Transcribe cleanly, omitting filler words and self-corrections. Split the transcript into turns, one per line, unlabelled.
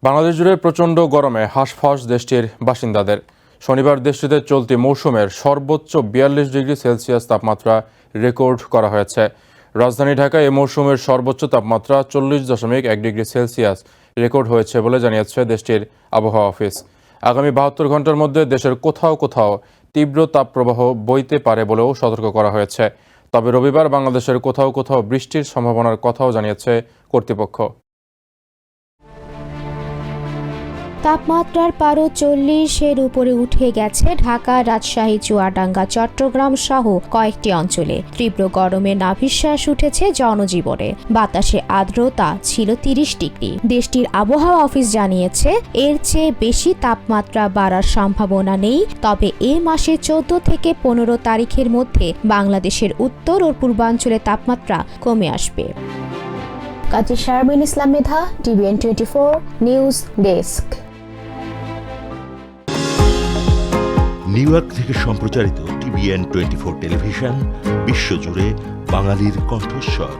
বাংলাদেশ জুড়ে প্রচণ্ড গরমে হাঁসফাঁস দেশটির বাসিন্দাদের। শনিবার দেশটিতে চলতি মৌসুমের সর্বোচ্চ 42 ডিগ্রি সেলসিয়াস তাপমাত্রা রেকর্ড করা হয়েছে। রাজধানী ঢাকায় এই মৌসুমের সর্বোচ্চ তাপমাত্রা 40.1 ডিগ্রি সেলসিয়াস রেকর্ড হয়েছে বলে জানিয়েছে দেশটির আবহাওয়া অফিস। আগামী 72 ঘন্টার মধ্যে দেশের কোথাও কোথাও তীব্র তাপপ্রবাহ বইতে পারে বলেও সতর্ক করা হয়েছে। তবে রবিবার বাংলাদেশের কোথাও কোথাও বৃষ্টির সম্ভাবনার কথাও জানিয়েছে কর্তৃপক্ষ।
তাপমাত্রার পারও 40-এর উপরে উঠে গেছে ঢাকা, রাজশাহী, চুয়াডাঙ্গা, চট্টগ্রাম সহ কয়েকটি অঞ্চলে। তীব্র গরমে নাভিশ্বাস উঠেছে জনজীবনে। বাতাসে আর্দ্রতা ছিল 30 ডিগ্রি। দেশটির আবহাওয়া অফিস জানিয়েছে এর চেয়ে বেশি তাপমাত্রা বাড়ার সম্ভাবনা নেই। তবে এ মাসে 14 থেকে 15 তারিখের মধ্যে বাংলাদেশের উত্তর ও পূর্বাঞ্চলে তাপমাত্রা কমে আসবে। কাজী শারমিন ইসলাম মেধা, TVN 24 news desk.
New York থেকে সম্প্রচারিত TVN 24 টেলিভিশন বিশ্বজুড়ে বাঙালির কণ্ঠস্বর।